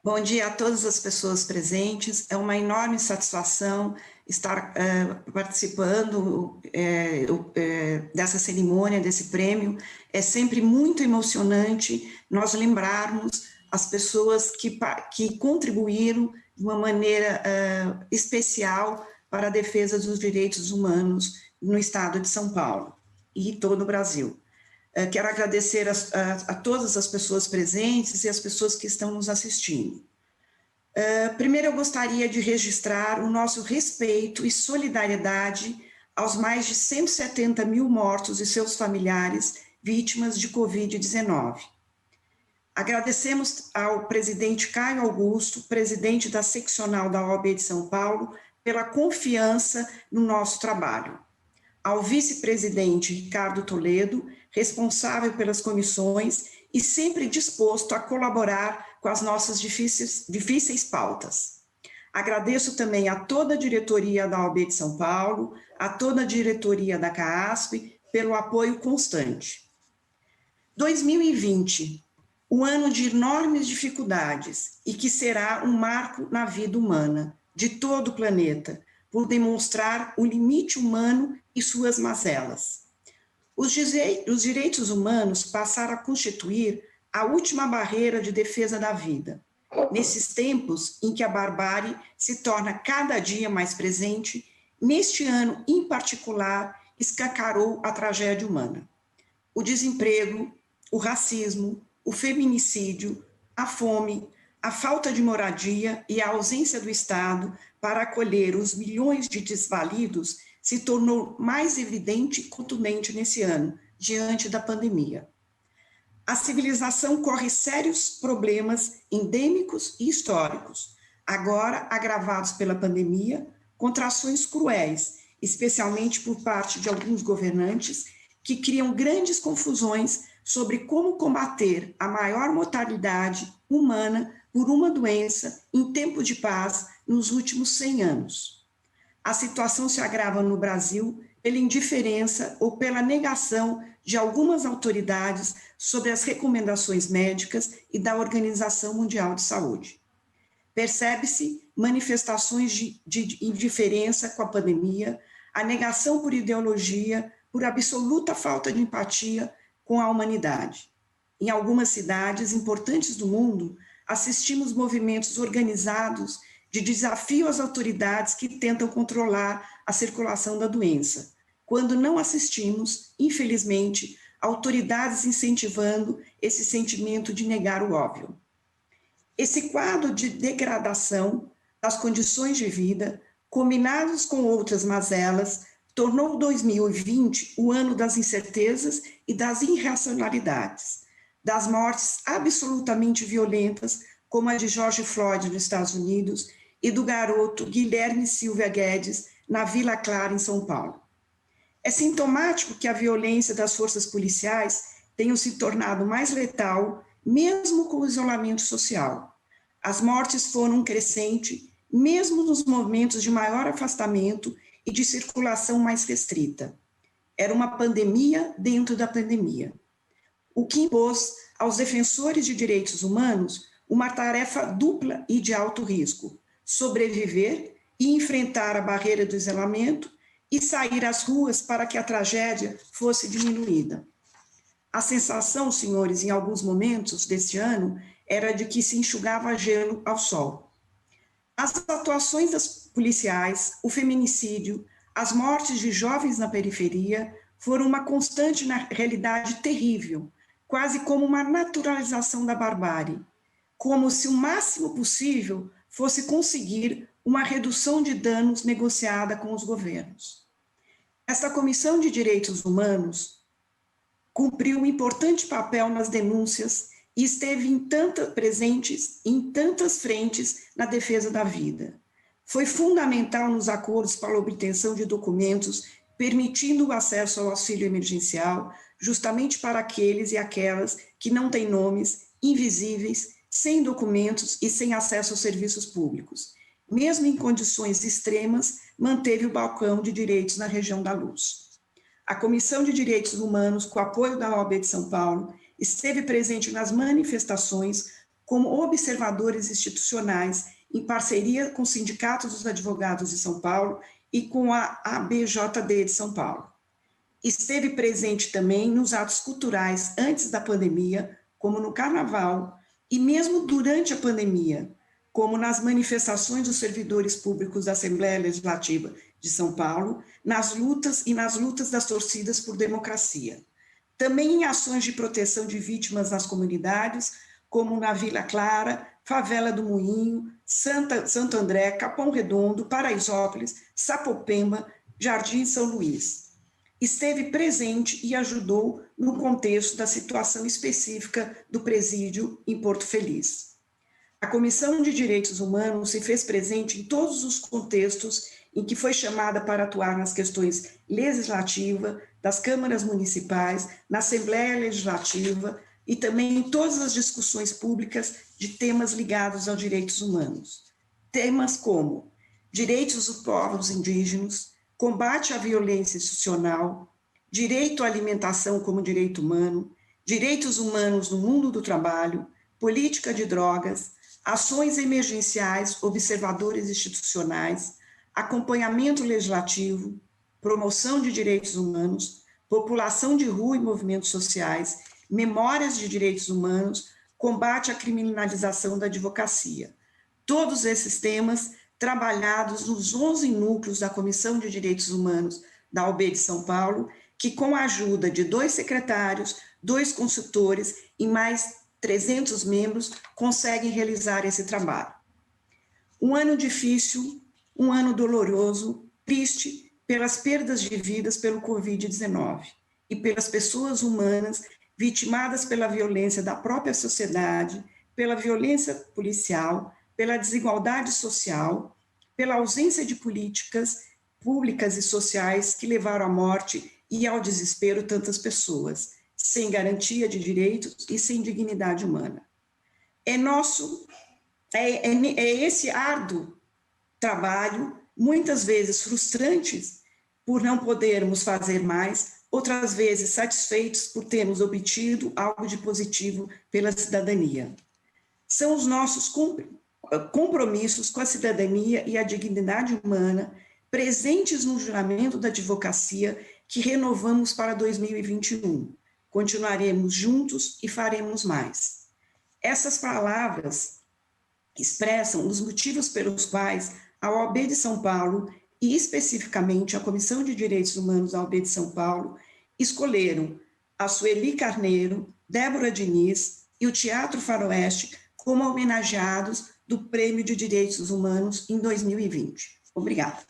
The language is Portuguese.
Bom dia a todas as pessoas presentes. É uma enorme satisfação estar participando dessa cerimônia, desse prêmio. É sempre muito emocionante nós lembrarmos as pessoas que contribuíram de uma maneira especial para a defesa dos direitos humanos no estado de São Paulo e todo o Brasil. Quero agradecer a todas as pessoas presentes e as pessoas que estão nos assistindo. Primeiro, eu gostaria de registrar o nosso respeito e solidariedade aos mais de 170 mil mortos e seus familiares vítimas de Covid-19. Agradecemos ao presidente Caio Augusto, presidente da seccional da OAB de São Paulo, pela confiança no nosso trabalho. Ao vice-presidente Ricardo Toledo, responsável pelas comissões e sempre disposto a colaborar com as nossas difíceis pautas. Agradeço também a toda a diretoria da OAB de São Paulo, a toda a diretoria da CAASP, pelo apoio constante. 2020, um ano de enormes dificuldades e que será um marco na vida humana de todo o planeta, por demonstrar o limite humano e suas mazelas. Os direitos humanos passaram a constituir a última barreira de defesa da vida, nesses tempos em que a barbárie se torna cada dia mais presente. Neste ano, em particular, escancarou a tragédia humana. O desemprego, o racismo, o feminicídio, a fome, a falta de moradia e a ausência do Estado para acolher os milhões de desvalidos se tornou mais evidente e contundente nesse ano, diante da pandemia. A civilização corre sérios problemas endêmicos e históricos, agora agravados pela pandemia, contra ações cruéis, especialmente por parte de alguns governantes que criam grandes confusões sobre como combater a maior mortalidade humana por uma doença em tempo de paz nos últimos 100 anos. A situação se agrava no Brasil pela indiferença ou pela negação de algumas autoridades sobre as recomendações médicas e da Organização Mundial de Saúde. Percebe-se manifestações de indiferença com a pandemia, a negação por ideologia, por absoluta falta de empatia com a humanidade. Em algumas cidades importantes do mundo, assistimos movimentos organizados de desafio às autoridades que tentam controlar a circulação da doença, quando não assistimos, infelizmente, autoridades incentivando esse sentimento de negar o óbvio. Esse quadro de degradação das condições de vida, combinados com outras mazelas, tornou 2020 o ano das incertezas e das irracionalidades, das mortes absolutamente violentas, como a de George Floyd nos Estados Unidos e do garoto Guilherme Silva Guedes na Vila Clara, em São Paulo. É sintomático que a violência das forças policiais tenha se tornado mais letal, mesmo com o isolamento social. As mortes foram crescentes, mesmo nos momentos de maior afastamento e de circulação mais restrita. Era uma pandemia dentro da pandemia, o que impôs aos defensores de direitos humanos uma tarefa dupla e de alto risco: sobreviver e enfrentar a barreira do isolamento e sair às ruas para que a tragédia fosse diminuída. A sensação, senhores, em alguns momentos deste ano, era de que se enxugava gelo ao sol. As atuações das policiais, o feminicídio, as mortes de jovens na periferia foram uma constante na realidade terrível, quase como uma naturalização da barbárie, como se o máximo possível fosse conseguir uma redução de danos negociada com os governos. Esta Comissão de Direitos Humanos cumpriu um importante papel nas denúncias e esteve presentes em tantas frentes na defesa da vida. Foi fundamental nos acordos para a obtenção de documentos permitindo o acesso ao auxílio emergencial, justamente para aqueles e aquelas que não têm nomes, invisíveis, sem documentos e sem acesso aos serviços públicos. Mesmo em condições extremas, manteve o balcão de direitos na região da Luz. A Comissão de Direitos Humanos, com o apoio da OAB de São Paulo, esteve presente nas manifestações como observadores institucionais, em parceria com o Sindicato dos Advogados de São Paulo e com a ABJD de São Paulo. Esteve presente também nos atos culturais antes da pandemia, como no Carnaval, e mesmo durante a pandemia, como nas manifestações dos servidores públicos da Assembleia Legislativa de São Paulo, nas lutas das torcidas por democracia. Também em ações de proteção de vítimas nas comunidades, como na Vila Clara, Favela do Moinho, Santo André, Capão Redondo, Paraisópolis, Sapopemba, Jardim São Luís. Esteve presente e ajudou no contexto da situação específica do presídio em Porto Feliz. A Comissão de Direitos Humanos se fez presente em todos os contextos em que foi chamada para atuar nas questões legislativas, das câmaras municipais, na Assembleia Legislativa e também em todas as discussões públicas de temas ligados aos direitos humanos. Temas como direitos dos povos indígenas, combate à violência institucional, direito à alimentação como direito humano, direitos humanos no mundo do trabalho, política de drogas, ações emergenciais, observadores institucionais, acompanhamento legislativo, promoção de direitos humanos, população de rua e movimentos sociais, memórias de direitos humanos, combate à criminalização da advocacia. Todos esses temas trabalhados nos 11 núcleos da Comissão de Direitos Humanos da OAB de São Paulo, que com a ajuda de 2 secretários, 2 consultores e mais 300 membros, conseguem realizar esse trabalho. Um ano difícil, um ano doloroso, triste, pelas perdas de vidas pelo Covid-19 e pelas pessoas humanas vitimadas pela violência da própria sociedade, pela violência policial, pela desigualdade social, pela ausência de políticas públicas e sociais que levaram à morte e ao desespero tantas pessoas, sem garantia de direitos e sem dignidade humana. É esse árduo trabalho, muitas vezes frustrantes por não podermos fazer mais, outras vezes satisfeitos por termos obtido algo de positivo pela cidadania. São os nossos compromissos com a cidadania e a dignidade humana presentes no juramento da advocacia que renovamos para 2021. Continuaremos juntos e faremos mais. Essas palavras expressam os motivos pelos quais a OAB de São Paulo e especificamente a Comissão de Direitos Humanos da OAB de São Paulo escolheram a Sueli Carneiro, Débora Diniz e o Teatro Faroeste como homenageados do Prêmio de Direitos Humanos em 2020. Obrigada.